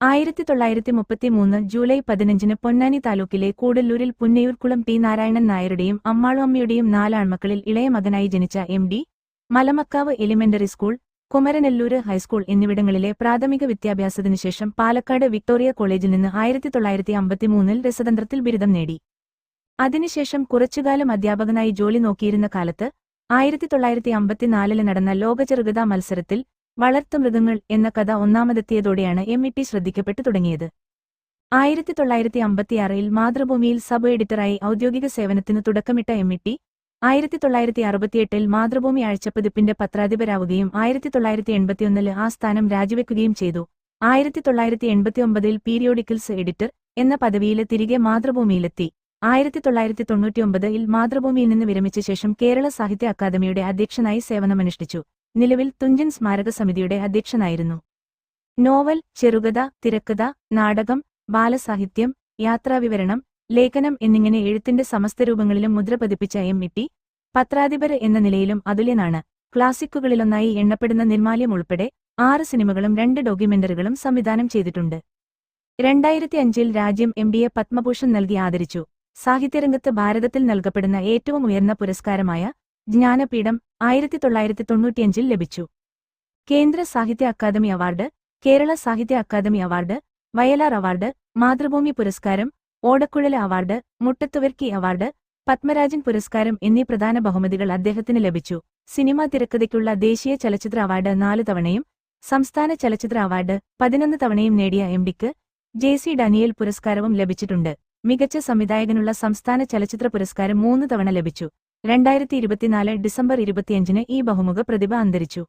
1933 July 15 Ponnani താലൂക്കിലെ കൂടല്ലൂരിൽ Punnayurkulam P Narayanan നായരുടെയും Ammalu അമ്മയുടെയും 4 ആൺമക്കളിൽ ഇളയ മകനായി ജനിച്ച എം.ഡി. Malamakkavu elementary school, Kumaranellur high school എന്നിവിടങ്ങളിലെ പ്രാഥമിക വിദ്യാഭ്യാസത്തിനുശേഷം പാലക്കാട് വിക്ടോറിയ കോളേജിൽ നിന്ന് 1953 രസതന്ത്രത്തിൽ ബിരുദം നേടി. അതിനുശേഷം കുറച്ചുകാലം അധ്യാപകനായി ജോലി നോക്കിയിരുന്ന കാലത്ത് 1954 നടന്ന ലോക ചെറുകഥാ മത്സരത്തിൽ വളർത്തുമൃഗങ്ങൾ എന്ന കഥ ഒന്നാമതെത്തിയതോടെയാണ് എം.ഇ.ടി. ശ്രദ്ധിക്കപ്പെട്ടു തുടങ്ങിയത്. 1956 മാതൃഭൂമിയിൽ സബ് എഡിറ്ററായി ഔദ്യോഗിക സേവനത്തിനു തുടക്കമിട്ട എം.ഇ.ടി. 1968 മാതൃഭൂമി ആഴ്ചപ്പതിപ്പിന്റെ പത്രാധിപരാവുകയും 1981 ആ സ്ഥാനം രാജിവെക്കുകയും ചെയ്തു. 1989 പീരിയോഡിക്കൽസ് എഡിറ്റർ എന്ന പദവിയിൽ തിരികെ മാതൃഭൂമിയിലെത്തി. 1999 മാതൃഭൂമിയിൽ നിന്ന് വിരമിച്ച ശേഷം കേരള സാഹിത്യ അക്കാദമിയുടെ അധ്യക്ഷനായി സേവനമനുഷ്ഠിച്ചു. നിലവിൽ തുഞ്ചൻ സ്മാരക സമിതിയുടെ അധ്യക്ഷനായിരുന്നു. നോവൽ, ചെറുകഥ, തിരക്കഥ, നാടകം, ബാലസാഹിത്യം, യാത്രാവിവരണം, ലേഖനം എന്നിങ്ങനെ എഴുത്തിന്റെ സമസ്ത രൂപങ്ങളിലും മുദ്ര പതിപ്പിച്ച എം.ഇ.ടി. പത്രാധിപര് എന്ന നിലയിലും അതുല്യനാണ്. ക്ലാസിക്കുകളിലൊന്നായി എണ്ണപ്പെടുന്ന നിർമാല്യം ഉൾപ്പെടെ 6 സിനിമകളും 2 ഡോക്യുമെന്ററികളും സംവിധാനം ചെയ്തിട്ടുണ്ട്. 2005 രാജ്യം എം.ഡി.യെ പത്മഭൂഷൺ നൽകി ആദരിച്ചു. സാഹിത്യരംഗത്ത് ഭാരതത്തിൽ നൽകപ്പെടുന്ന ഏറ്റവും ഉയർന്ന പുരസ്കാരമായ ജ്ഞാനപീഠം 1995 ലഭിച്ചു. കേന്ദ്ര സാഹിത്യ academy award, Kerala Sahitya academy award, Vayalar award, Mathrubhumi പുരസ്കാരം, ഓടക്കുഴല് അവാർഡ്, മുട്ടത്തുവർക്കി അവാർഡ്, പത്മരാജൻ പുരസ്കാരം എന്നീ പ്രധാന ബഹുമതികൾ അദ്ദേഹത്തിന് ലഭിച്ചു. സിനിമാ തിരക്കഥയ്ക്കുള്ള ദേശീയ ചലച്ചിത്ര അവാർഡ് 4 തവണയും സംസ്ഥാന ചലച്ചിത്ര അവാർഡ് 11 തവണയും നേടിയ എം.ഡിക്ക് ജെ.സി. ഡാനിയേൽ പുരസ്കാരവും ലഭിച്ചിട്ടുണ്ട്. മികച്ച സംവിധായകനുള്ള സംസ്ഥാന ചലച്ചിത്ര പുരസ്കാരം 3 തവണ ലഭിച്ചു. 2024 ഡിസംബർ 25 ഈ ബഹുമുഖ പ്രതിഭ അന്തരിച്ചു.